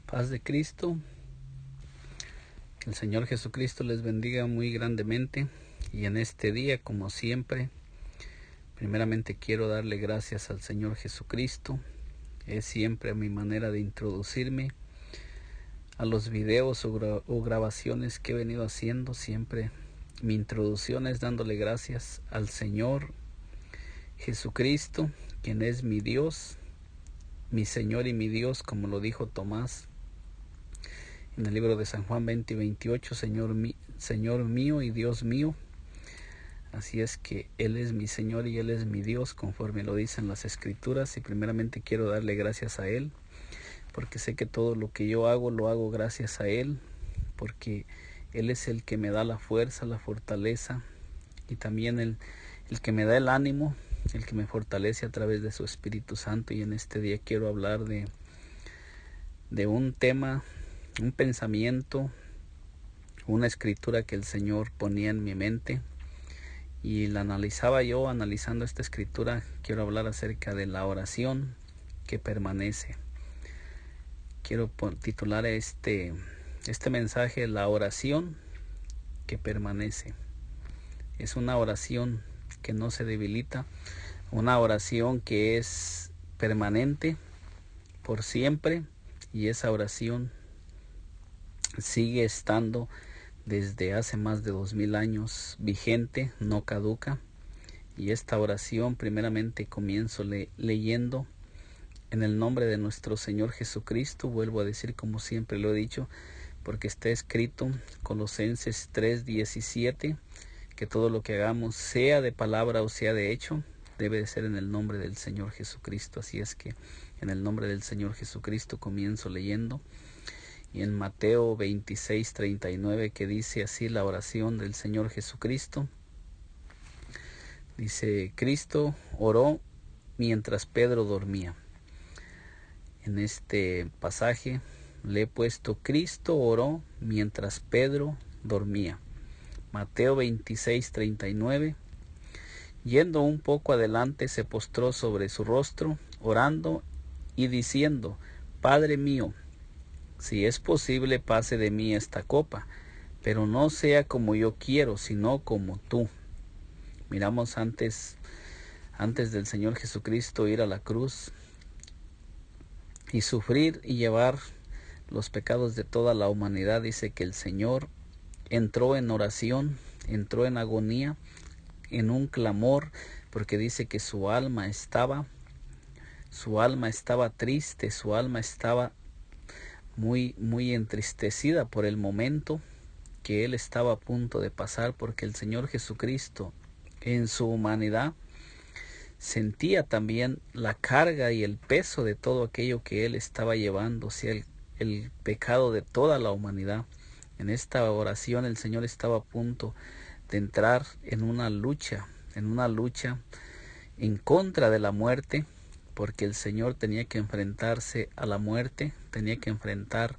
Paz de Cristo, que el Señor Jesucristo les bendiga muy grandemente. Y en este día, como siempre, primeramente quiero darle gracias al Señor Jesucristo. Es siempre mi manera de introducirme a los videos o grabaciones que he venido haciendo. Siempre mi introducción es dándole gracias al Señor Jesucristo, quien es mi Dios, mi Señor y mi Dios, como lo dijo Tomás en el libro de San Juan 20:28, Señor mío y Dios mío. Así es que Él es mi Señor y Él es mi Dios, conforme lo dicen las Escrituras, y primeramente quiero darle gracias a Él, porque sé que todo lo que yo hago, lo hago gracias a Él, porque Él es el que me da la fuerza, la fortaleza, y también el que me da el ánimo, el que me fortalece a través de su Espíritu Santo. Y en este día quiero hablar de un tema, un pensamiento, una escritura que el Señor ponía en mi mente, y la analizaba yo. Analizando esta escritura, quiero hablar acerca de la oración que permanece. Quiero titular este mensaje: la oración que permanece. Es una oración que no se debilita, una oración que es permanente por siempre, y esa oración sigue estando desde hace más de 2000 años vigente, no caduca. Y esta oración primeramente comienzo leyendo en el nombre de nuestro Señor Jesucristo. Vuelvo a decir, como siempre lo he dicho, porque está escrito, Colosenses 3:17, que todo lo que hagamos, sea de palabra o sea de hecho, debe de ser en el nombre del Señor Jesucristo. Así es que en el nombre del Señor Jesucristo comienzo leyendo. Y en Mateo 26:39, que dice así la oración del Señor Jesucristo, dice: Cristo oró mientras Pedro dormía. En este pasaje le he puesto: Cristo oró mientras Pedro dormía. Mateo 26:39. Yendo un poco adelante, se postró sobre su rostro, orando y diciendo: Padre mío, si es posible, pase de mí esta copa, pero no sea como yo quiero, sino como tú. Miramos antes del Señor Jesucristo ir a la cruz y sufrir y llevar los pecados de toda la humanidad. Dice que el Señor entró en oración, entró en agonía, en un clamor, porque dice que su alma estaba triste, su alma estaba muy entristecida por el momento que él estaba a punto de pasar, porque el Señor Jesucristo en su humanidad sentía también la carga y el peso de todo aquello que él estaba llevando, o sea, el pecado de toda la humanidad. En esta oración el Señor estaba a punto de entrar en una lucha en contra de la muerte, porque el Señor tenía que enfrentarse a la muerte, tenía que enfrentar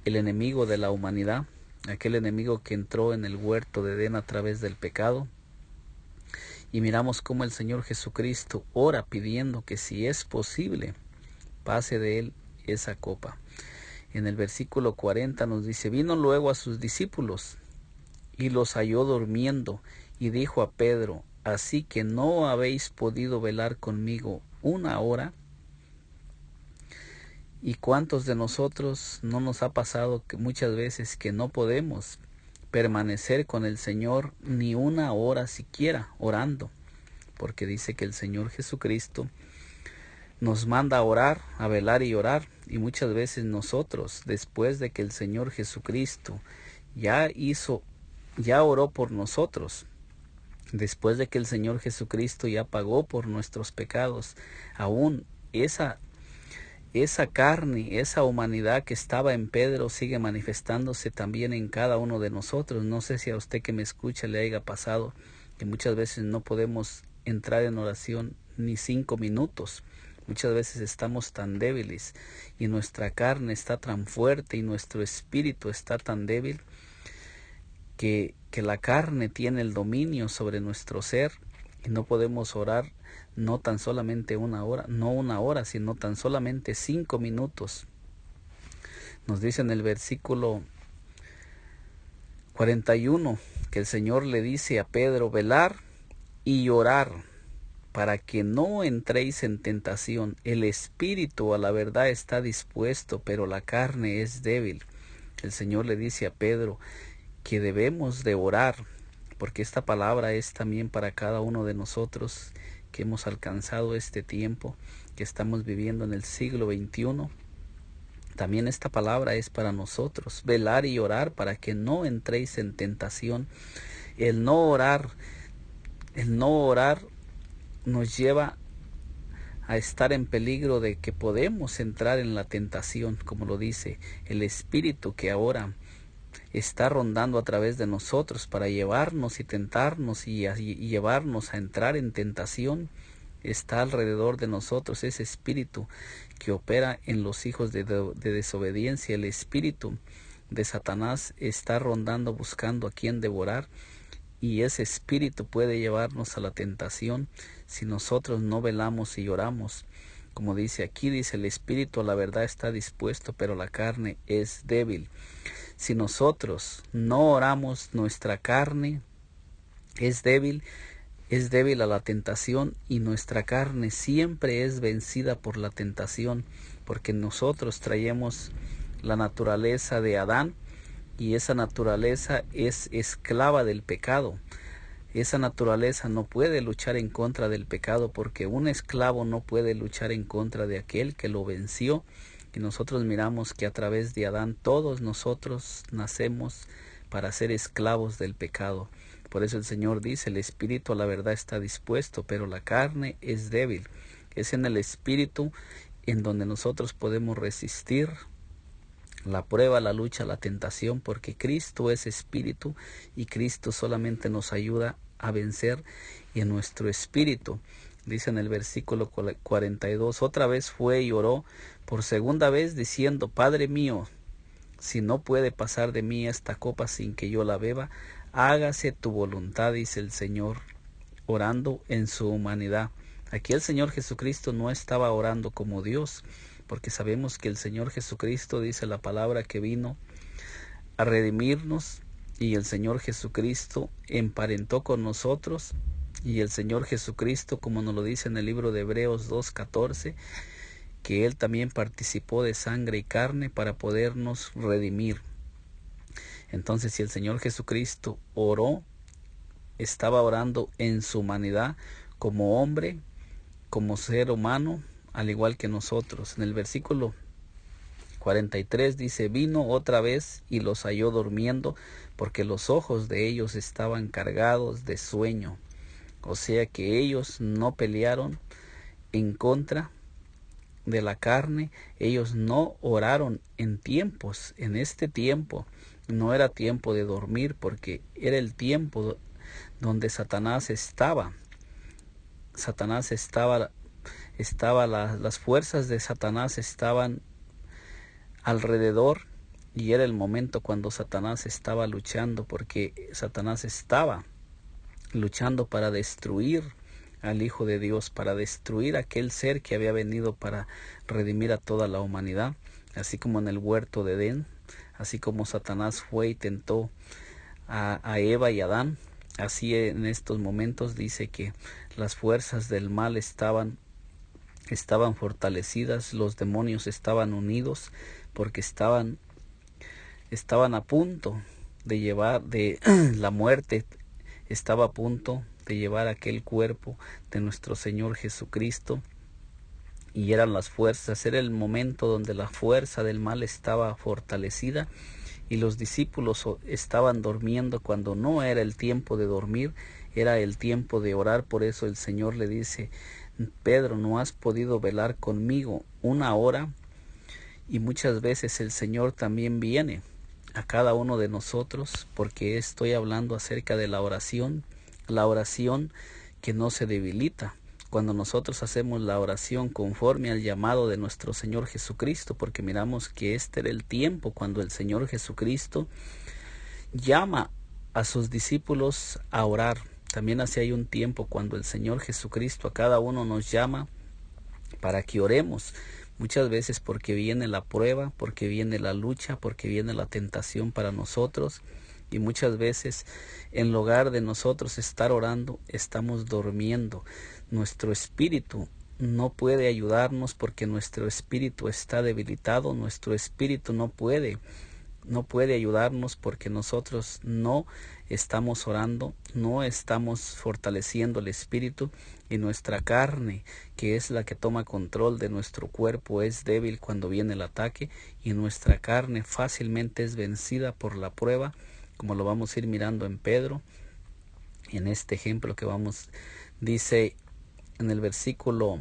el enemigo de la humanidad, aquel enemigo que entró en el huerto de Edén a través del pecado. Y miramos cómo el Señor Jesucristo ora pidiendo que, si es posible, pase de él esa copa. En el versículo 40 nos dice: vino luego a sus discípulos y los halló durmiendo, y dijo a Pedro: ¿así que no habéis podido velar conmigo una hora? ¿Y cuántos de nosotros no nos ha pasado que muchas veces que no podemos permanecer con el Señor ni una hora siquiera orando? Porque dice que el Señor Jesucristo nos manda a orar, a velar y orar, y muchas veces nosotros, después de que el Señor Jesucristo ya oró por nosotros, después de que el Señor Jesucristo ya pagó por nuestros pecados, aún esa carne, esa humanidad que estaba en Pedro sigue manifestándose también en cada uno de nosotros. No sé si a usted que me escucha le haya pasado que muchas veces no podemos entrar en oración ni 5 minutos. Muchas veces estamos tan débiles y nuestra carne está tan fuerte y nuestro espíritu está tan débil que la carne tiene el dominio sobre nuestro ser, y no podemos orar no tan solamente una hora, sino tan solamente 5 minutos. Nos dice en el versículo 41 que el Señor le dice a Pedro: velar y orar para que no entréis en tentación. El espíritu a la verdad está dispuesto, pero la carne es débil. El Señor le dice a Pedro que debemos de orar, porque esta palabra es también para cada uno de nosotros que hemos alcanzado este tiempo, que estamos viviendo en el siglo XXI. También esta palabra es para nosotros: velar y orar para que no entréis en tentación. El no orar nos lleva a estar en peligro de que podemos entrar en la tentación, como lo dice el espíritu que ahora está rondando a través de nosotros para llevarnos y tentarnos y llevarnos a entrar en tentación. Está alrededor de nosotros ese espíritu que opera en los hijos de desobediencia. El espíritu de Satanás está rondando buscando a quien devorar, y ese espíritu puede llevarnos a la tentación si nosotros no velamos y oramos. Como dice aquí, dice: el espíritu a la verdad está dispuesto, pero la carne es débil. Si nosotros no oramos, nuestra carne es débil a la tentación, y nuestra carne siempre es vencida por la tentación, porque nosotros traemos la naturaleza de Adán, y esa naturaleza es esclava del pecado. Esa naturaleza no puede luchar en contra del pecado, porque un esclavo no puede luchar en contra de aquel que lo venció. Y nosotros miramos que a través de Adán todos nosotros nacemos para ser esclavos del pecado. Por eso el Señor dice: el espíritu a la verdad está dispuesto, pero la carne es débil. Es en el espíritu en donde nosotros podemos resistir la prueba, la lucha, la tentación, porque Cristo es espíritu y Cristo solamente nos ayuda a vencer. Y en nuestro espíritu, dice en el versículo 42, otra vez fue y oró por segunda vez diciendo: Padre mío, si no puede pasar de mí esta copa sin que yo la beba, hágase tu voluntad, dice el Señor, orando en su humanidad. Aquí el Señor Jesucristo no estaba orando como Dios, porque sabemos que el Señor Jesucristo, dice la palabra, que vino a redimirnos, y el Señor Jesucristo emparentó con nosotros, y el Señor Jesucristo, como nos lo dice en el libro de Hebreos 2:14, que Él también participó de sangre y carne para podernos redimir. Entonces, si el Señor Jesucristo oró, estaba orando en su humanidad como hombre, como ser humano, al igual que nosotros. En el versículo 43 dice: vino otra vez y los halló durmiendo, porque los ojos de ellos estaban cargados de sueño. O sea que ellos no pelearon en contra de la carne, ellos no oraron en tiempos. En este tiempo no era tiempo de dormir, porque era el tiempo donde Satanás estaba. Las fuerzas de Satanás estaban alrededor, y era el momento cuando Satanás estaba luchando, porque Satanás estaba luchando para destruir al Hijo de Dios, para destruir aquel ser que había venido para redimir a toda la humanidad. Así como en el huerto de Edén, así como Satanás fue y tentó a Eva y Adán, así en estos momentos dice que las fuerzas del mal estaban fortalecidas, los demonios estaban unidos, porque estaban a punto de llevar la muerte, estaba a punto de llevar aquel cuerpo de nuestro Señor Jesucristo, y eran las fuerzas, era el momento donde la fuerza del mal estaba fortalecida, y los discípulos estaban durmiendo cuando no era el tiempo de dormir, era el tiempo de orar. Por eso el Señor le dice: Pedro, ¿no has podido velar conmigo una hora? Y muchas veces el Señor también viene a cada uno de nosotros, porque estoy hablando acerca de la oración que no se debilita. Cuando nosotros hacemos la oración conforme al llamado de nuestro Señor Jesucristo, porque miramos que este era el tiempo cuando el Señor Jesucristo llama a sus discípulos a orar. También así hay un tiempo cuando el Señor Jesucristo a cada uno nos llama para que oremos, Muchas veces porque viene la prueba, porque viene la lucha, porque viene la tentación para nosotros. Y muchas veces en lugar de nosotros estar orando, estamos durmiendo. Nuestro espíritu no puede ayudarnos porque nuestro espíritu está debilitado. Nuestro espíritu no puede ayudarnos porque nosotros no estamos orando, no estamos fortaleciendo el espíritu, y nuestra carne, que es la que toma control de nuestro cuerpo, es débil cuando viene el ataque, y nuestra carne fácilmente es vencida por la prueba, como lo vamos a ir mirando en Pedro. En este ejemplo que dice en el versículo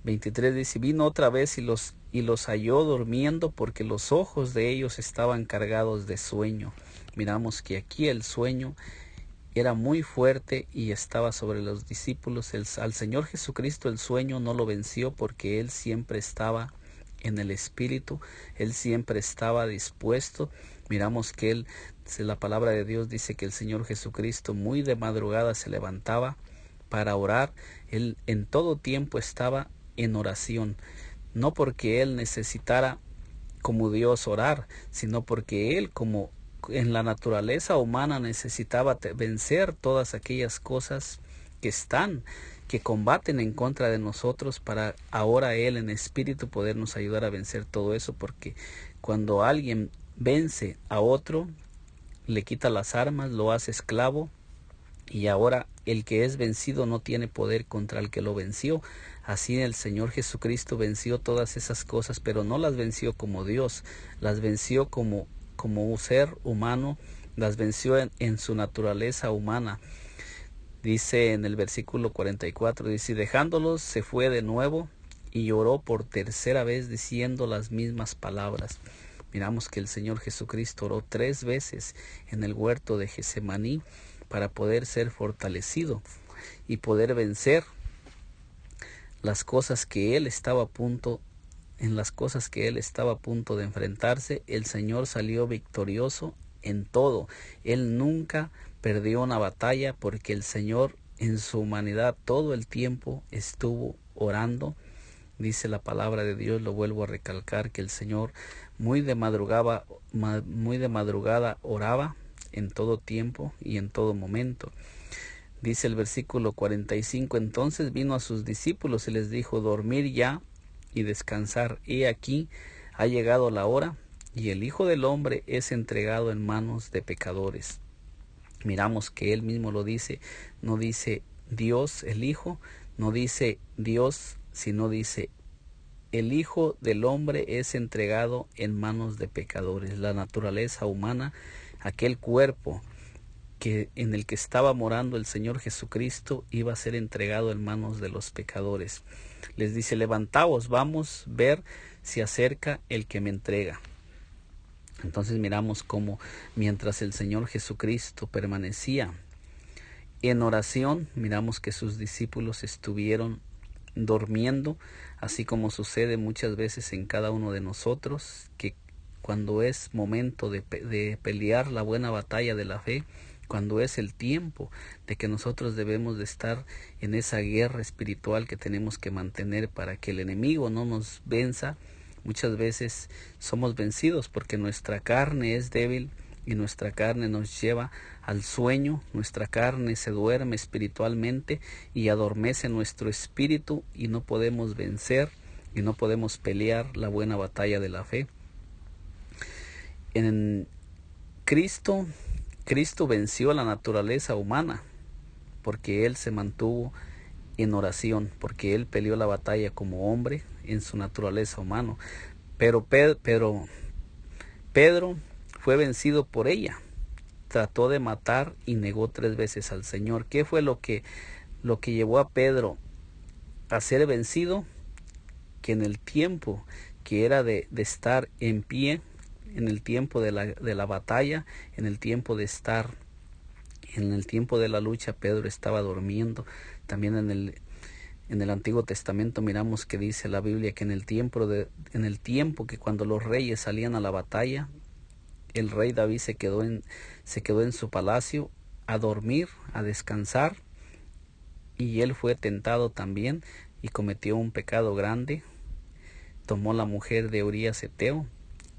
23, dice: vino otra vez y los halló durmiendo, porque los ojos de ellos estaban cargados de sueño. Miramos que aquí el sueño era muy fuerte y estaba sobre los discípulos. Al Señor Jesucristo el sueño no lo venció, porque Él siempre estaba en el Espíritu, Él siempre estaba dispuesto. Miramos que la palabra de Dios dice que el Señor Jesucristo muy de madrugada se levantaba para orar. Él en todo tiempo estaba en oración, no porque Él necesitara como Dios orar, sino porque Él, como en la naturaleza humana, necesitaba vencer todas aquellas cosas que combaten en contra de nosotros, para ahora Él en espíritu podernos ayudar a vencer todo eso. Porque cuando alguien vence a otro, le quita las armas, lo hace esclavo, y ahora el que es vencido no tiene poder contra el que lo venció. Así el Señor Jesucristo venció todas esas cosas, pero no las venció como Dios, las venció como un ser humano, las venció en su naturaleza humana. Dice en el versículo 44, dice: dejándolos se fue de nuevo y oró por tercera vez diciendo las mismas palabras. Miramos que el Señor Jesucristo oró 3 veces en el huerto de Getsemaní para poder ser fortalecido y poder vencer las cosas que Él estaba a punto de enfrentarse. El Señor salió victorioso en todo. Él nunca perdió una batalla, porque el Señor en su humanidad todo el tiempo estuvo orando. Dice la palabra de Dios, lo vuelvo a recalcar, que el Señor muy de madrugada oraba en todo tiempo y en todo momento. Dice el versículo 45, entonces vino a sus discípulos y les dijo: dormir ya y descansar. He aquí, ha llegado la hora, y el Hijo del Hombre es entregado en manos de pecadores. Miramos que Él mismo lo dice, no dice Dios el Hijo, no dice Dios, sino dice: el Hijo del Hombre es entregado en manos de pecadores. La naturaleza humana, aquel cuerpo en el que estaba morando el Señor Jesucristo, iba a ser entregado en manos de los pecadores. Les dice: levantaos, vamos a ver si acerca el que me entrega. Entonces miramos cómo mientras el Señor Jesucristo permanecía en oración, miramos que sus discípulos estuvieron durmiendo, así como sucede muchas veces en cada uno de nosotros, que cuando es momento de pelear la buena batalla de la fe, cuando es el tiempo de que nosotros debemos de estar en esa guerra espiritual que tenemos que mantener para que el enemigo no nos venza, muchas veces somos vencidos porque nuestra carne es débil y nuestra carne nos lleva al sueño. Nuestra carne se duerme espiritualmente y adormece nuestro espíritu, y no podemos vencer y no podemos pelear la buena batalla de la fe. En Cristo venció la naturaleza humana porque Él se mantuvo en oración, porque Él peleó la batalla como hombre en su naturaleza humana. Pero Pedro fue vencido por ella. Trató de matar y negó 3 veces al Señor. ¿Qué fue lo que llevó a Pedro a ser vencido? Que en el tiempo que era de estar en pie, en el tiempo de la batalla, en el tiempo de la lucha, Pedro estaba durmiendo. También en el Antiguo Testamento miramos que dice la Biblia que en el tiempo que cuando los reyes salían a la batalla, el rey David se quedó en su palacio a dormir, a descansar, y él fue tentado también, y cometió un pecado grande. Tomó la mujer de Urías Eteo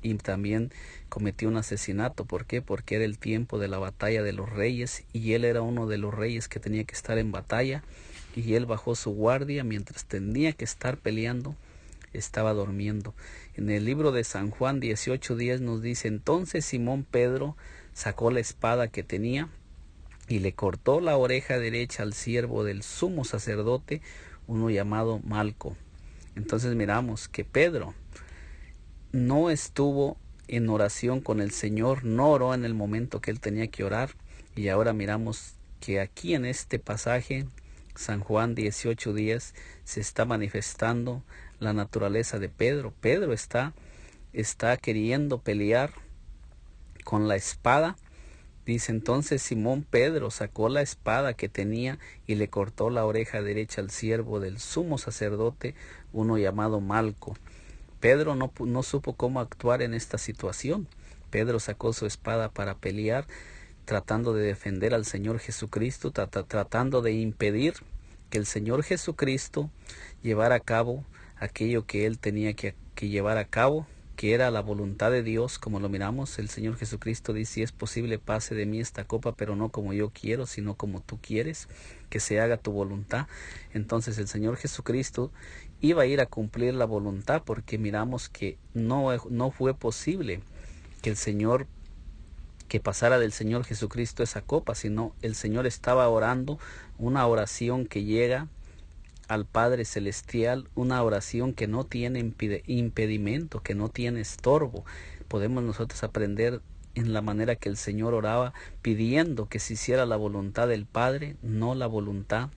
y también cometió un asesinato. ¿Por qué? Porque era el tiempo de la batalla de los reyes y él era uno de los reyes que tenía que estar en batalla, y él bajó su guardia mientras tenía que estar peleando, estaba durmiendo. En el libro de San Juan 18:10 nos dice: entonces Simón Pedro sacó la espada que tenía y le cortó la oreja derecha al siervo del sumo sacerdote, uno llamado Malco. Entonces miramos que Pedro no estuvo en oración con el Señor, no oró en el momento que él tenía que orar, y ahora miramos que aquí en este pasaje, San Juan 18:10, se está manifestando la naturaleza de Pedro. Pedro está queriendo pelear con la espada. Dice: entonces Simón Pedro sacó la espada que tenía y le cortó la oreja derecha al siervo del sumo sacerdote, uno llamado Malco. Pedro no supo cómo actuar en esta situación. Pedro sacó su espada para pelear, tratando de defender al Señor Jesucristo, tratando de impedir que el Señor Jesucristo llevara a cabo aquello que él tenía que llevar a cabo, que era la voluntad de Dios. Como lo miramos, el Señor Jesucristo dice: si es posible, pase de mí esta copa, pero no como yo quiero, sino como tú quieres, que se haga tu voluntad. Entonces el Señor Jesucristo iba a ir a cumplir la voluntad, porque miramos que no fue posible que pasara del Señor Jesucristo esa copa, sino el Señor estaba orando una oración que llega al Padre Celestial, una oración que no tiene impedimento, que no tiene estorbo. Podemos nosotros aprender en la manera que el Señor oraba, pidiendo que se hiciera la voluntad del Padre, no la voluntad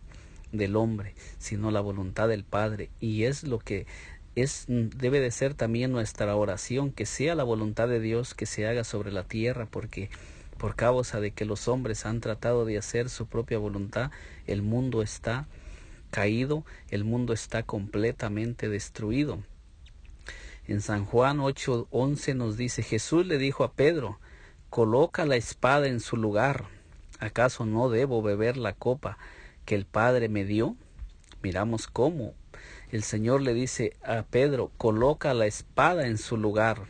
del hombre, sino la voluntad del Padre. Y es lo que debe de ser también nuestra oración, que sea la voluntad de Dios que se haga sobre la tierra, porque por causa de que los hombres han tratado de hacer su propia voluntad, el mundo está caído, el mundo está completamente destruido. En San Juan 8:11 nos dice: Jesús le dijo a Pedro: coloca la espada en su lugar. ¿Acaso no debo beber la copa que el Padre me dio? Miramos cómo el Señor le dice a Pedro: coloca la espada en su lugar.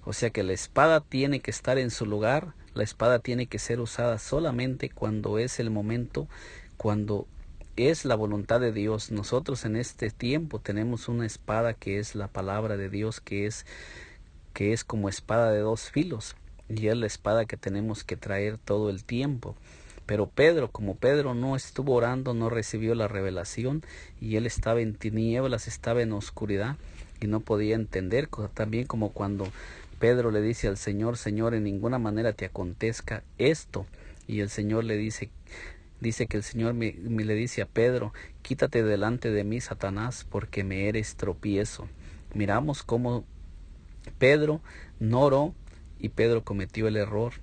O sea que la espada tiene que estar en su lugar. La espada tiene que ser usada solamente cuando es el momento, cuando es la voluntad de Dios. Nosotros en este tiempo tenemos una espada que es la palabra de Dios, que es como espada de dos filos, y es la espada que tenemos que traer todo el tiempo. Pero como Pedro no estuvo orando, no recibió la revelación, y él estaba en tinieblas, estaba en oscuridad y no podía entender. También como cuando Pedro le dice al Señor: Señor, en ninguna manera te acontezca esto. Y el Señor le dice que el Señor le dice a Pedro: quítate delante de mí, Satanás, porque me eres tropiezo. Miramos cómo Pedro no oró, y Pedro cometió el error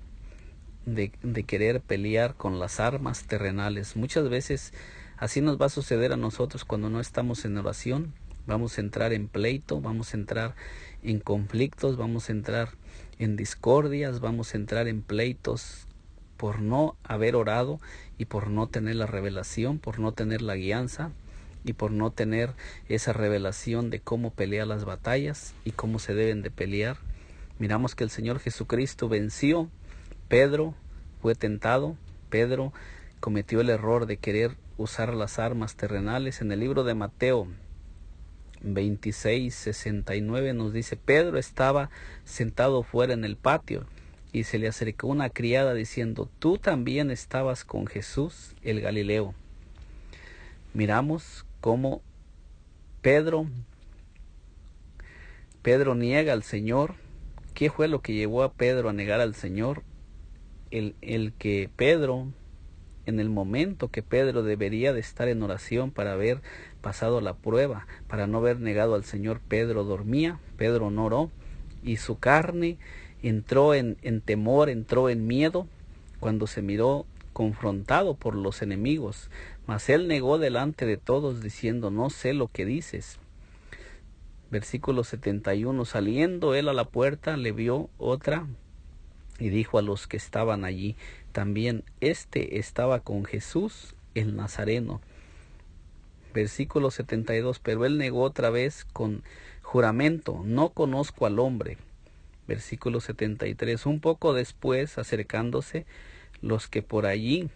de querer pelear con las armas terrenales. Muchas veces así nos va a suceder a nosotros cuando no estamos en oración. Vamos a entrar en pleito, vamos a entrar en conflictos, vamos a entrar en discordias, vamos a entrar en pleitos por no haber orado y por no tener la revelación, por no tener la guianza y por no tener esa revelación de cómo pelear las batallas y cómo se deben de pelear. Miramos que el Señor Jesucristo venció. Pedro fue tentado. Pedro cometió el error de querer usar las armas terrenales. En el libro de Mateo 26:69 nos dice: Pedro estaba sentado fuera en el patio y se le acercó una criada diciendo: tú también estabas con Jesús el Galileo. Miramos cómo Pedro niega al Señor. ¿Qué fue lo que llevó a Pedro a negar al Señor? El que Pedro, en el momento que Pedro debería de estar en oración para haber pasado la prueba, para no haber negado al Señor, Pedro dormía, Pedro no oró, y su carne entró en temor, entró en miedo cuando se miró confrontado por los enemigos. Mas él negó delante de todos, diciendo: no sé lo que dices. Versículo 71, saliendo él a la puerta, le vio otra y dijo a los que estaban allí: también este estaba con Jesús el Nazareno. Versículo 72, pero él negó otra vez con juramento, no conozco al hombre. Versículo 73, un poco después, acercándose, los que por allí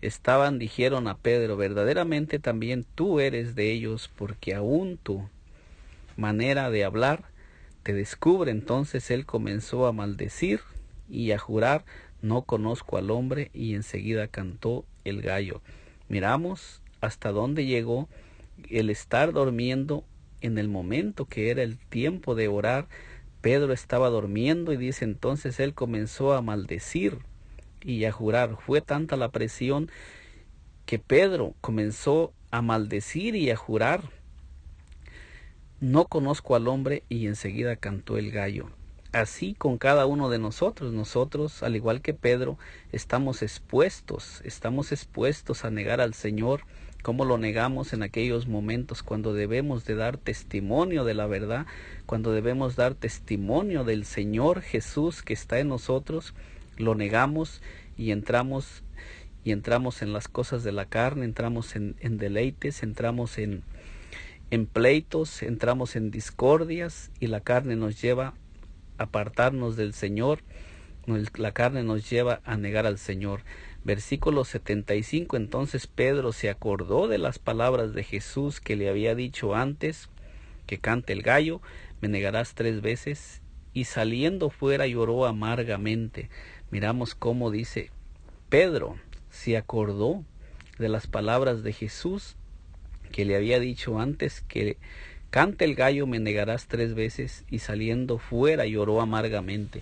estaban dijeron a Pedro, verdaderamente también tú eres de ellos, porque aún tu manera de hablar te descubre. Entonces él comenzó a maldecir y a jurar, no conozco al hombre, y enseguida cantó el gallo. Miramos hasta dónde llegó el estar durmiendo en el momento que era el tiempo de orar. Pedro estaba durmiendo y dice entonces él comenzó a maldecir y a jurar. Fue tanta la presión que Pedro comenzó a maldecir y a jurar, no conozco al hombre, y enseguida cantó el gallo. Así con cada uno de nosotros, al igual que Pedro, estamos expuestos a negar al Señor. ¿Cómo lo negamos? En aquellos momentos cuando debemos de dar testimonio de la verdad, cuando debemos dar testimonio del Señor Jesús que está en nosotros, lo negamos y entramos en las cosas de la carne, entramos en deleites, entramos en pleitos, entramos en discordias, y la carne nos lleva a apartarnos del Señor, la carne nos lleva a negar al Señor. Versículo 75, entonces Pedro se acordó de las palabras de Jesús que le había dicho antes que cante el gallo, me negarás 3 veces, y saliendo fuera lloró amargamente. Miramos cómo dice, Pedro se acordó de las palabras de Jesús que le había dicho antes que cante el gallo, me negarás 3 veces, y saliendo fuera lloró amargamente.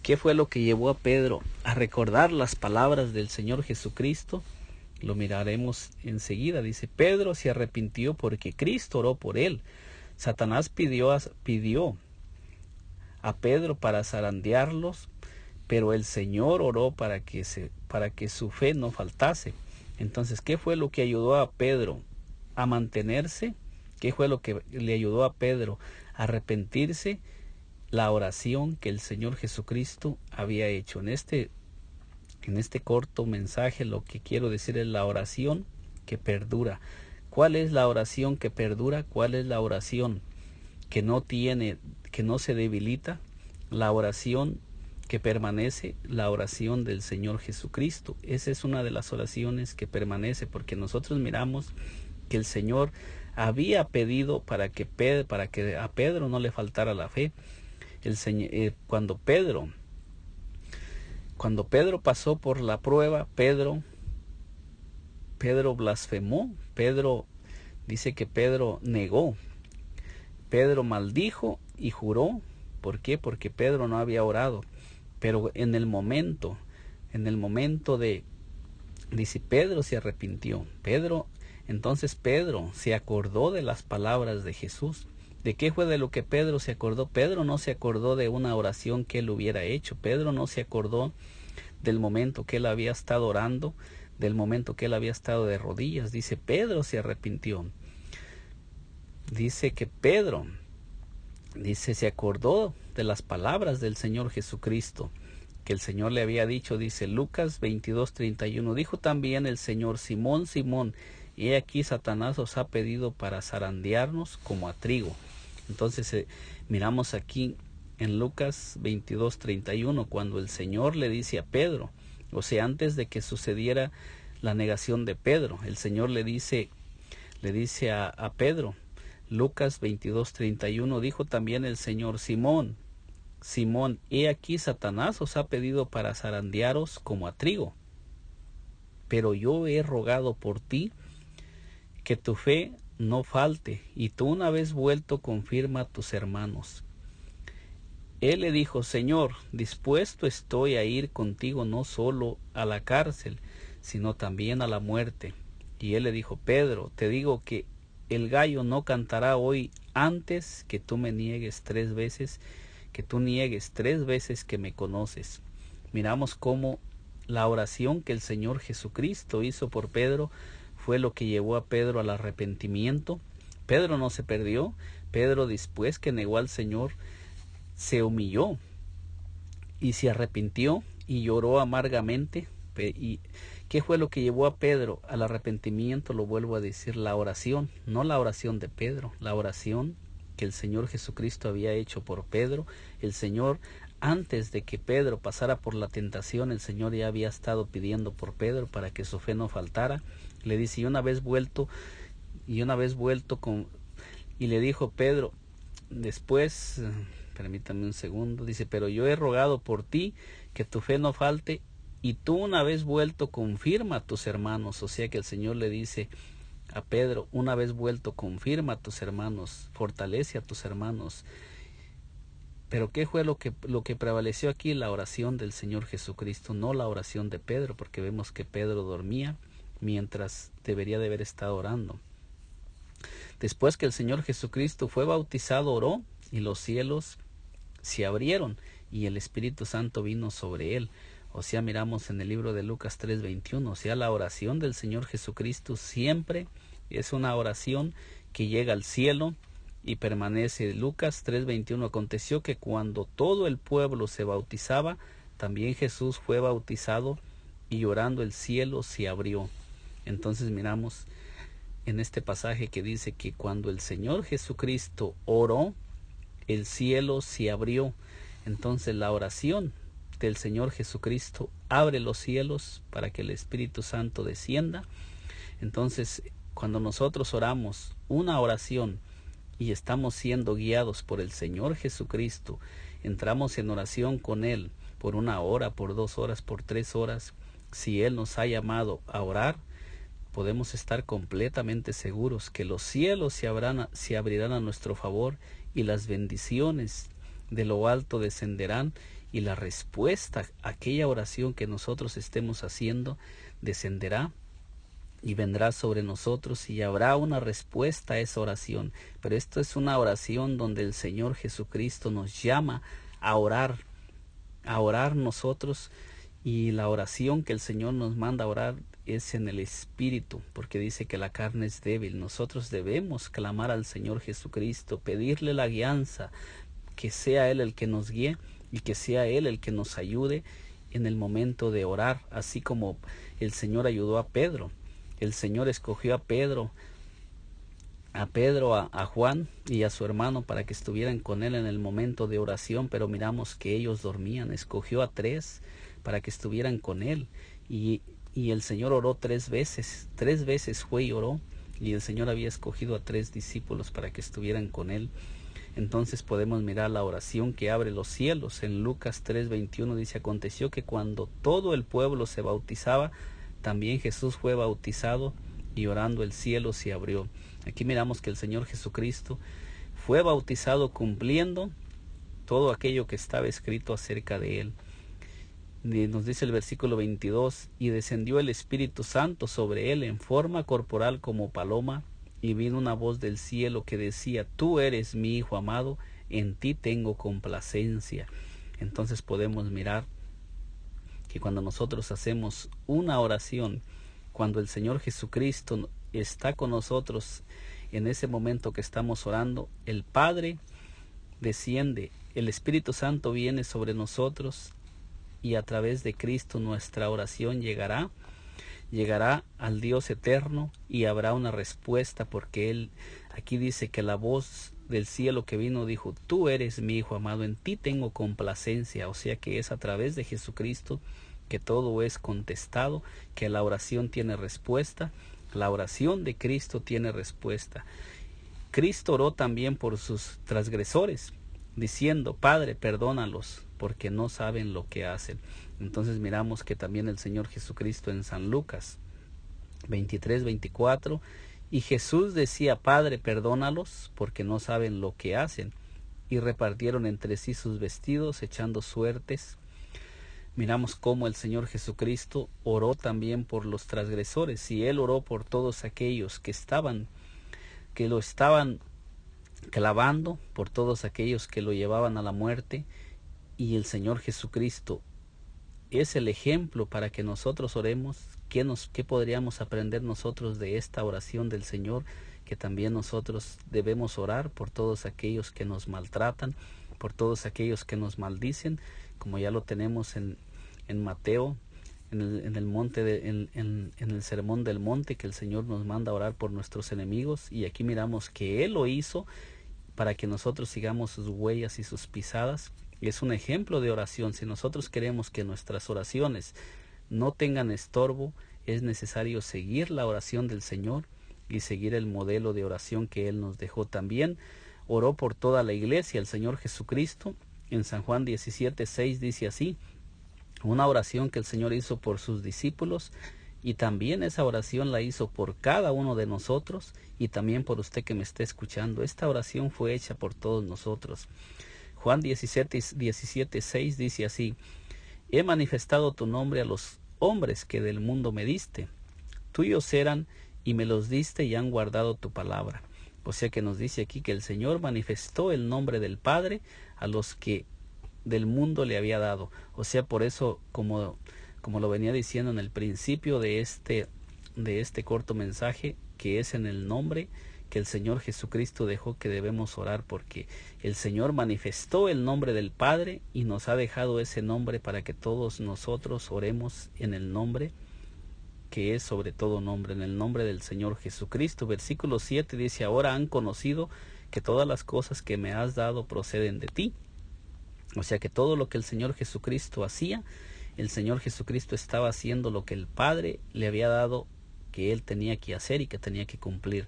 ¿Qué fue lo que llevó a Pedro a recordar las palabras del Señor Jesucristo? Lo miraremos enseguida. Dice, Pedro se arrepintió porque Cristo oró por él. Satanás pidió a Pedro para zarandearlos, pero el Señor oró para que su fe no faltase. Entonces, ¿qué fue lo que ayudó a Pedro a mantenerse? ¿Qué fue lo que le ayudó a Pedro a arrepentirse? La oración que el Señor Jesucristo había hecho. En este corto mensaje lo que quiero decir es la oración que perdura. ¿Cuál es la oración que perdura? ¿Cuál es la oración que no se debilita? La oración que permanece, la oración del Señor Jesucristo. Esa es una de las oraciones que permanece, porque nosotros miramos que el Señor había pedido para que a Pedro no le faltara la fe. Cuando Pedro pasó por la prueba, Pedro blasfemó. Pedro dice que Pedro negó, Pedro maldijo y juró. ¿Por qué? Porque Pedro no había orado. Pero en el momento dice, Pedro se arrepintió. Entonces Pedro se acordó de las palabras de Jesús. ¿De qué fue de lo que Pedro se acordó? Pedro no se acordó de una oración que él hubiera hecho. Pedro no se acordó del momento que él había estado orando, del momento que él había estado de rodillas. Dice, Pedro se arrepintió. Dice que Pedro, se acordó de las palabras del Señor Jesucristo, que el Señor le había dicho. Dice Lucas 22:31, dijo también el Señor, Simón, Simón, he aquí Satanás os ha pedido para zarandearnos como a trigo. Entonces miramos aquí en Lucas 22:31, cuando el Señor le dice a Pedro, o sea, antes de que sucediera la negación de Pedro, el Señor le dice a Pedro, Lucas 22:31, dijo también el Señor, Simón, Simón, he aquí Satanás os ha pedido para zarandearos como a trigo, pero yo he rogado por ti que tu fe no falte, y tú una vez vuelto confirma a tus hermanos. Él le dijo, Señor, dispuesto estoy a ir contigo no solo a la cárcel, sino también a la muerte. Y él le dijo, Pedro, te digo que el gallo no cantará hoy antes que tú me niegues 3 veces, que tú niegues 3 veces que me conoces. Miramos cómo la oración que el Señor Jesucristo hizo por Pedro fue lo que llevó a Pedro al arrepentimiento. Pedro no se perdió. Pedro, después que negó al Señor, se humilló y se arrepintió y lloró amargamente. Y ¿Qué fue lo que llevó a Pedro al arrepentimiento? Lo vuelvo a decir, la oración, no la oración de Pedro, la oración que el Señor Jesucristo había hecho por Pedro. El Señor, antes de que Pedro pasara por la tentación, el Señor ya había estado pidiendo por Pedro para que su fe no faltara. Le dice, y una vez vuelto y le dijo Pedro, después, permítame un segundo, dice, pero yo he rogado por ti que tu fe no falte, y tú una vez vuelto confirma a tus hermanos. O sea que el Señor le dice a Pedro, una vez vuelto confirma a tus hermanos, fortalece a tus hermanos. Pero ¿qué fue lo que prevaleció aquí? La oración del Señor Jesucristo, no la oración de Pedro, porque vemos que Pedro dormía mientras debería de haber estado orando. Después que el Señor Jesucristo fue bautizado, oró, y los cielos se abrieron y el Espíritu Santo vino sobre él. O sea, miramos en el libro de Lucas 3:21, o sea, la oración del Señor Jesucristo siempre es una oración que llega al cielo y permanece. Lucas 3:21, aconteció que cuando todo el pueblo se bautizaba, también Jesús fue bautizado, y orando el cielo se abrió. Entonces miramos en este pasaje que dice que cuando el Señor Jesucristo oró, el cielo se abrió. Entonces la oración del Señor Jesucristo abre los cielos para que el Espíritu Santo descienda. Entonces, cuando nosotros oramos una oración y estamos siendo guiados por el Señor Jesucristo, entramos en oración con Él por 1 hora, por 2 horas, por 3 horas. Si Él nos ha llamado a orar, podemos estar completamente seguros que los cielos se abrirán a nuestro favor, y las bendiciones de lo alto descenderán, y la respuesta a aquella oración que nosotros estemos haciendo descenderá y vendrá sobre nosotros, y habrá una respuesta a esa oración. Pero esto es una oración donde el Señor Jesucristo nos llama a orar nosotros, y la oración que el Señor nos manda a orar es en el Espíritu, porque dice que la carne es débil. Nosotros debemos clamar al Señor Jesucristo, pedirle la guianza, que sea Él el que nos guíe y que sea Él el que nos ayude en el momento de orar, así como el Señor ayudó a Pedro. El Señor escogió a Pedro, a Juan y a su hermano para que estuvieran con Él en el momento de oración, pero miramos que ellos dormían. Escogió a 3 para que estuvieran con Él, y el Señor oró 3 veces. 3 veces fue y oró, y el Señor había escogido a 3 discípulos para que estuvieran con Él. Entonces podemos mirar la oración que abre los cielos. En Lucas 3:21 dice, aconteció que cuando todo el pueblo se bautizaba, también Jesús fue bautizado, y orando el cielo se abrió. Aquí miramos que el Señor Jesucristo fue bautizado cumpliendo todo aquello que estaba escrito acerca de Él. Nos dice el versículo 22, y descendió el Espíritu Santo sobre Él en forma corporal como paloma, y vino una voz del cielo que decía, tú eres mi Hijo amado, en ti tengo complacencia. Entonces podemos mirar que cuando nosotros hacemos una oración, cuando el Señor Jesucristo está con nosotros en ese momento que estamos orando, el Padre desciende, el Espíritu Santo viene sobre nosotros, y a través de Cristo nuestra oración llegará al Dios eterno, y habrá una respuesta, porque Él aquí dice que la voz del cielo que vino dijo, tú eres mi Hijo amado, en ti tengo complacencia. O sea que es a través de Jesucristo que todo es contestado, que la oración tiene respuesta. La oración de Cristo tiene respuesta. Cristo oró también por sus transgresores, diciendo, Padre, perdónalos, porque no saben lo que hacen. Entonces miramos que también el Señor Jesucristo en San Lucas 23:24, y Jesús decía, Padre, perdónalos, porque no saben lo que hacen. Y repartieron entre sí sus vestidos, echando suertes. Miramos cómo el Señor Jesucristo oró también por los transgresores, y Él oró por todos aquellos que lo estaban clavando, por todos aquellos que lo llevaban a la muerte. Y el Señor Jesucristo es el ejemplo para que nosotros oremos. ¿Qué podríamos aprender nosotros de esta oración del Señor? Que también nosotros debemos orar por todos aquellos que nos maltratan, por todos aquellos que nos maldicen, como ya lo tenemos en Mateo en el monte en el sermón del monte, que el Señor nos manda a orar por nuestros enemigos, y aquí miramos que Él lo hizo para que nosotros sigamos sus huellas y sus pisadas. Es un ejemplo de oración. Si nosotros queremos que nuestras oraciones no tengan estorbo, es necesario seguir la oración del Señor y seguir el modelo de oración que Él nos dejó. También oró por toda la iglesia el Señor Jesucristo. En San Juan 17:6 dice así: una oración que el Señor hizo por sus discípulos, y también esa oración la hizo por cada uno de nosotros y también por usted que me esté escuchando. Esta oración fue hecha por todos nosotros. Juan 17:6 dice así: he manifestado tu nombre a los hombres que del mundo me diste. Tuyos eran y me los diste y han guardado tu palabra. O sea que nos dice aquí que el Señor manifestó el nombre del Padre a los que del mundo le había dado. O sea, por eso, como lo venía diciendo en el principio de este corto mensaje, que es en el nombre que el Señor Jesucristo dejó que debemos orar, porque el Señor manifestó el nombre del Padre y nos ha dejado ese nombre para que todos nosotros oremos en el nombre que es sobre todo nombre, en el nombre del Señor Jesucristo. Versículo 7 dice: ahora han conocido que todas las cosas que me has dado proceden de ti. O sea que todo lo que el Señor Jesucristo hacía, el Señor Jesucristo estaba haciendo lo que el Padre le había dado que Él tenía que hacer y que tenía que cumplir.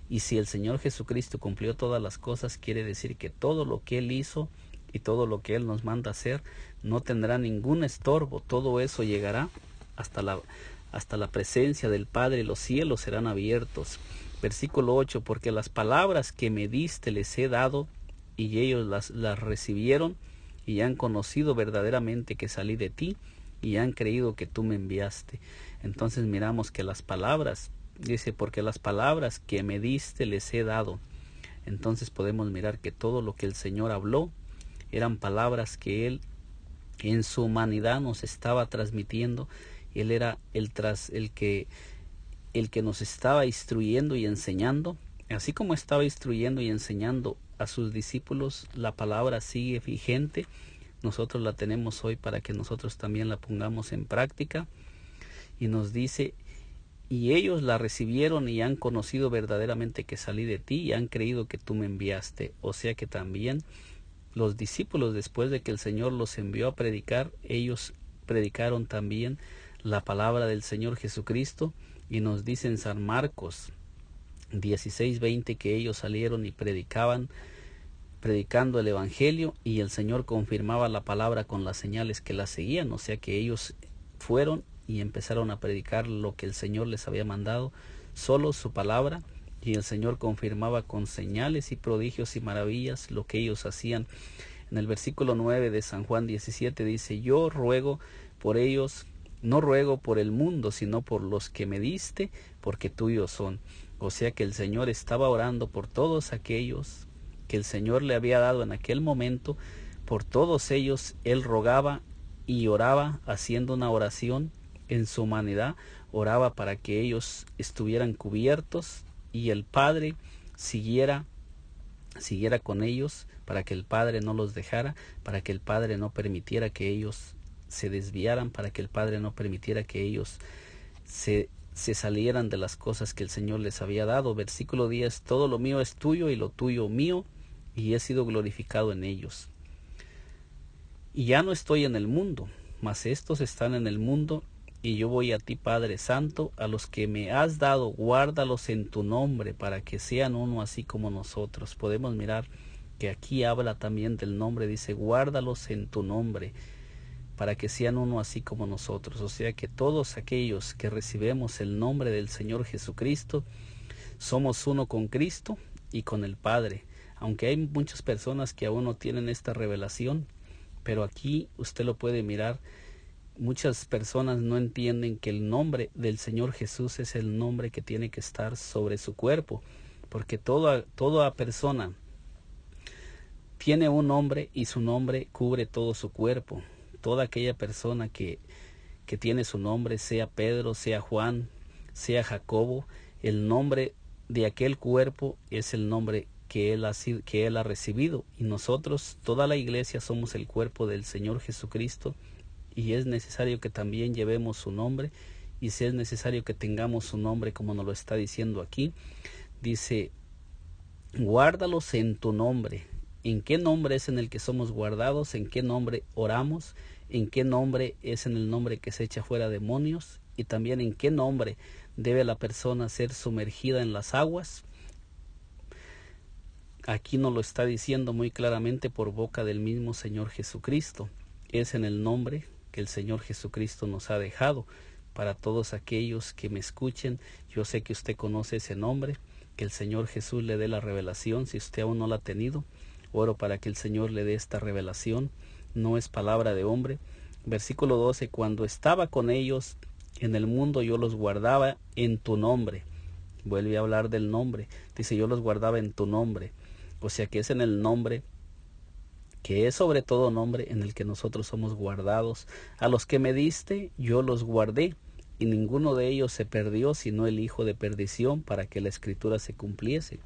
Y si el Señor Jesucristo cumplió todas las cosas, quiere decir que todo lo que Él hizo y todo lo que Él nos manda hacer no tendrá ningún estorbo. Todo eso llegará hasta la presencia del Padre, y los cielos serán abiertos. Versículo 8: porque las palabras que me diste les he dado, y ellos las recibieron, y han conocido verdaderamente que salí de ti, y han creído que tú me enviaste. Entonces miramos que las palabras, dice, porque las palabras que me diste les he dado. Entonces podemos mirar que todo lo que el Señor habló eran palabras que Él en su humanidad nos estaba transmitiendo. Él era el que nos estaba instruyendo y enseñando. Así como estaba instruyendo y enseñando a sus discípulos, la palabra sigue vigente. Nosotros la tenemos hoy para que nosotros también la pongamos en práctica. Y nos dice: y ellos la recibieron y han conocido verdaderamente que salí de ti, y han creído que tú me enviaste. O sea que también los discípulos, después de que el Señor los envió a predicar, ellos predicaron también la palabra del Señor Jesucristo. Y nos dice en San Marcos 16:20 que ellos salieron y predicando el Evangelio, y el Señor confirmaba la palabra con las señales que la seguían. O sea que ellos fueron y empezaron a predicar lo que el Señor les había mandado, solo su palabra, y el Señor confirmaba con señales y prodigios y maravillas lo que ellos hacían. En el versículo 9 de San Juan 17 dice: yo ruego por ellos, no ruego por el mundo, sino por los que me diste, porque tuyos son. O sea que el Señor estaba orando por todos aquellos que el Señor le había dado en aquel momento. Por todos ellos Él rogaba y oraba, haciendo una oración en su humanidad. Oraba para que ellos estuvieran cubiertos y el Padre siguiera con ellos, para que el Padre no los dejara, para que el Padre no permitiera que ellos se desviaran, para que el Padre no permitiera que ellos se salieran de las cosas que el Señor les había dado. Versículo 10: todo lo mío es tuyo y lo tuyo mío, y he sido glorificado en ellos. Y ya no estoy en el mundo, mas estos están en el mundo, y yo voy a ti, Padre Santo. A los que me has dado, guárdalos en tu nombre, para que sean uno así como nosotros. Podemos mirar que aquí habla también del nombre, dice: guárdalos en tu nombre, para que sean uno así como nosotros. O sea que todos aquellos que recibimos el nombre del Señor Jesucristo, somos uno con Cristo y con el Padre. Aunque hay muchas personas que aún no tienen esta revelación, pero aquí usted lo puede mirar. Muchas personas no entienden que el nombre del Señor Jesús es el nombre que tiene que estar sobre su cuerpo, porque toda persona tiene un nombre y su nombre cubre todo su cuerpo. Toda aquella persona que tiene su nombre, sea Pedro, sea Juan, sea Jacobo, el nombre de aquel cuerpo es el nombre que él ha recibido. Y nosotros, toda la iglesia, somos el cuerpo del Señor Jesucristo, y es necesario que también llevemos su nombre, y si es necesario que tengamos su nombre como nos lo está diciendo aquí. Dice, guárdalos en tu nombre. ¿En qué nombre es en el que somos guardados? ¿En qué nombre oramos? ¿En qué nombre es en el nombre que se echa fuera demonios? Y también en qué nombre debe la persona ser sumergida en las aguas. Aquí nos lo está diciendo muy claramente por boca del mismo Señor Jesucristo. Es en el nombre que el Señor Jesucristo nos ha dejado. Para todos aquellos que me escuchen, yo sé que usted conoce ese nombre, que el Señor Jesús le dé la revelación. Si usted aún no la ha tenido, oro para que el Señor le dé esta revelación. No es palabra de hombre. Versículo 12, cuando estaba con ellos en el mundo, yo los guardaba en tu nombre. Vuelve a hablar del nombre. Dice, yo los guardaba en tu nombre. O sea que es en el nombre, que es sobre todo nombre, en el que nosotros somos guardados. A los que me diste, yo los guardé, y ninguno de ellos se perdió, sino el hijo de perdición, para que la escritura se cumpliese.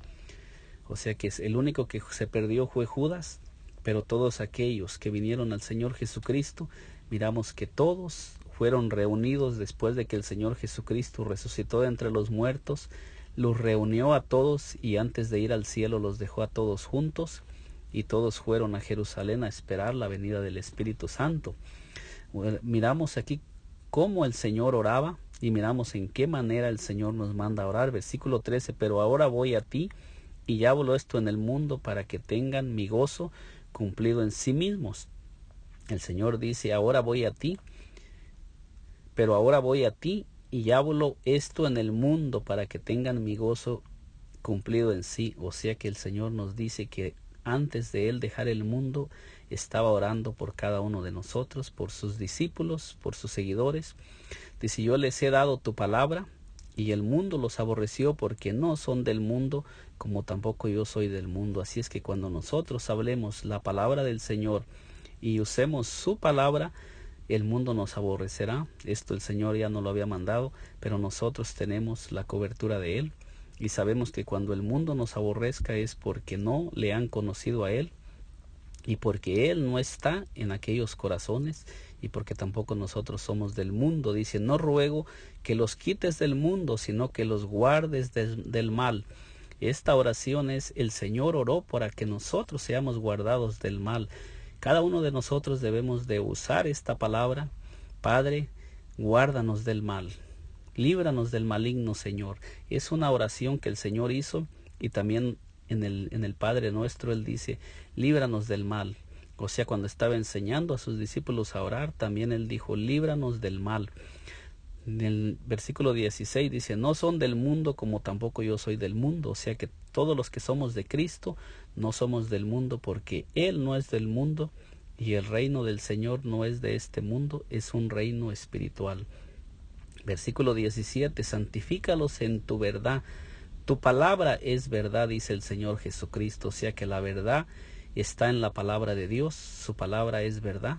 O sea que el único que se perdió fue Judas, pero todos aquellos que vinieron al Señor Jesucristo, miramos que todos fueron reunidos después de que el Señor Jesucristo resucitó de entre los muertos. Los reunió a todos, y antes de ir al cielo los dejó a todos juntos, y todos fueron a Jerusalén a esperar la venida del Espíritu Santo. Miramos aquí cómo el Señor oraba, y miramos en qué manera el Señor nos manda a orar. Versículo 13, pero ahora voy a ti, y ya hablo esto en el mundo para que tengan mi gozo cumplido en sí mismos. El Señor dice, ahora voy a ti, pero ahora voy a ti, y ya hablo esto en el mundo para que tengan mi gozo cumplido en sí. O sea que el Señor nos dice que antes de Él dejar el mundo, estaba orando por cada uno de nosotros, por sus discípulos, por sus seguidores. Dice, yo les he dado tu palabra, y el mundo los aborreció porque no son del mundo, como tampoco yo soy del mundo. Así es que cuando nosotros hablemos la palabra del Señor y usemos su palabra, el mundo nos aborrecerá. Esto el Señor ya no lo había mandado, pero nosotros tenemos la cobertura de Él, y sabemos que cuando el mundo nos aborrezca es porque no le han conocido a Él, y porque Él no está en aquellos corazones, y porque tampoco nosotros somos del mundo. Dice, no ruego que los quites del mundo, sino que los guardes del mal. Esta oración es, el Señor oró para que nosotros seamos guardados del mal. Cada uno de nosotros debemos de usar esta palabra. Padre, guárdanos del mal, líbranos del maligno, Señor. Es una oración que el Señor hizo, y también en el Padre Nuestro Él dice, líbranos del mal. O sea, cuando estaba enseñando a sus discípulos a orar, también Él dijo, líbranos del mal. En el versículo 16 dice, no son del mundo como tampoco yo soy del mundo. O sea que todos los que somos de Cristo no somos del mundo, porque Él no es del mundo, y el reino del Señor no es de este mundo, es un reino espiritual. Versículo 17, santifícalos en tu verdad. Tu palabra es verdad, dice el Señor Jesucristo. O sea que la verdad está en la palabra de Dios, su palabra es verdad.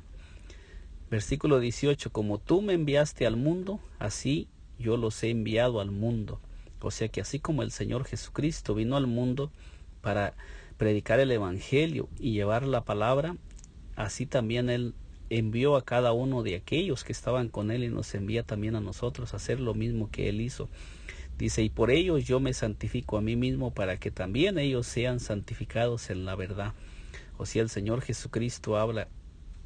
Versículo 18, como tú me enviaste al mundo, así yo los he enviado al mundo. O sea que así como el Señor Jesucristo vino al mundo para predicar el Evangelio y llevar la palabra, así también Él envió a cada uno de aquellos que estaban con Él, y nos envía también a nosotros a hacer lo mismo que Él hizo. Dice, y por ellos yo me santifico a mí mismo, para que también ellos sean santificados en la verdad. O sea, el Señor Jesucristo habla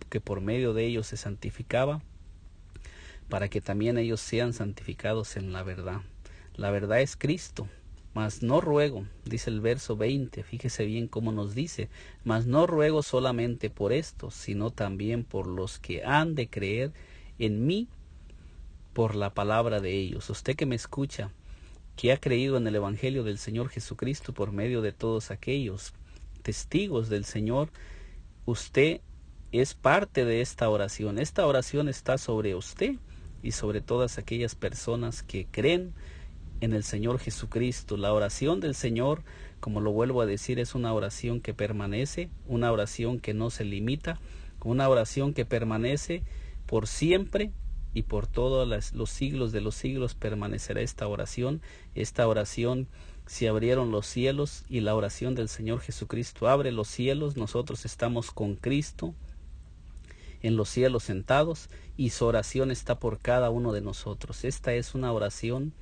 que por medio de ellos se santificaba, para que también ellos sean santificados en la verdad. La verdad es Cristo. Mas no ruego, dice el verso 20, fíjese bien cómo nos dice, mas no ruego solamente por estos, sino también por los que han de creer en mí por la palabra de ellos. Usted que me escucha, que ha creído en el Evangelio del Señor Jesucristo por medio de todos aquellos testigos del Señor, usted es parte de esta oración. Esta oración está sobre usted y sobre todas aquellas personas que creen en el Señor Jesucristo. La oración del Señor, como lo vuelvo a decir, es una oración que permanece, una oración que no se limita, una oración que permanece por siempre, y por todos los siglos de los siglos permanecerá esta oración. Esta oración, si abrieron los cielos, y la oración del Señor Jesucristo abre los cielos, nosotros estamos con Cristo en los cielos sentados, y su oración está por cada uno de nosotros. Esta es una oración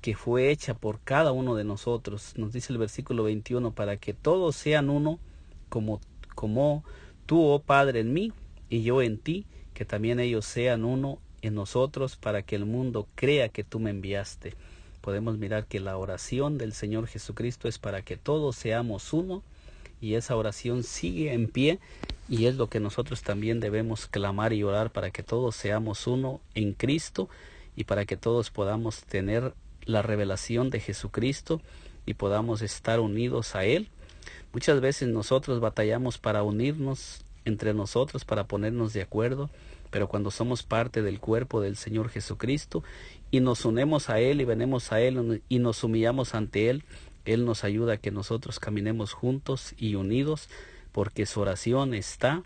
que fue hecha por cada uno de nosotros. Nos dice el versículo 21, para que todos sean uno, como tú, oh Padre, en mí y yo en ti, que también ellos sean uno en nosotros, para que el mundo crea que tú me enviaste. Podemos mirar que la oración del Señor Jesucristo es para que todos seamos uno, y esa oración sigue en pie, y es lo que nosotros también debemos clamar y orar, para que todos seamos uno en Cristo, y para que todos podamos tener la revelación de Jesucristo y podamos estar unidos a Él. Muchas veces nosotros batallamos para unirnos entre nosotros, para ponernos de acuerdo, pero cuando somos parte del cuerpo del Señor Jesucristo y nos unemos a Él y venimos a Él y nos humillamos ante Él, Él nos ayuda a que nosotros caminemos juntos y unidos, porque su oración está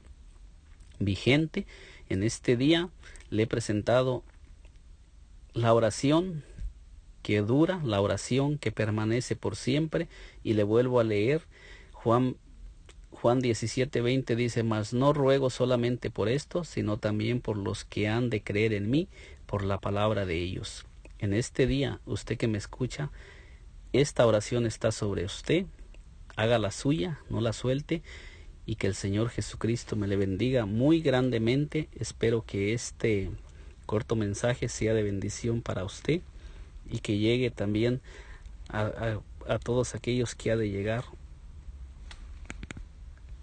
vigente. En este día le he presentado la oración que dura, la oración que permanece por siempre, y le vuelvo a leer Juan 17:20 dice: mas no ruego solamente por esto, sino también por los que han de creer en mí por la palabra de ellos. En este día, usted que me escucha, esta oración está sobre usted. Haga la suya, no la suelte, y que el Señor Jesucristo me le bendiga muy grandemente. Espero que este corto mensaje sea de bendición para usted y que llegue también a todos aquellos que ha de llegar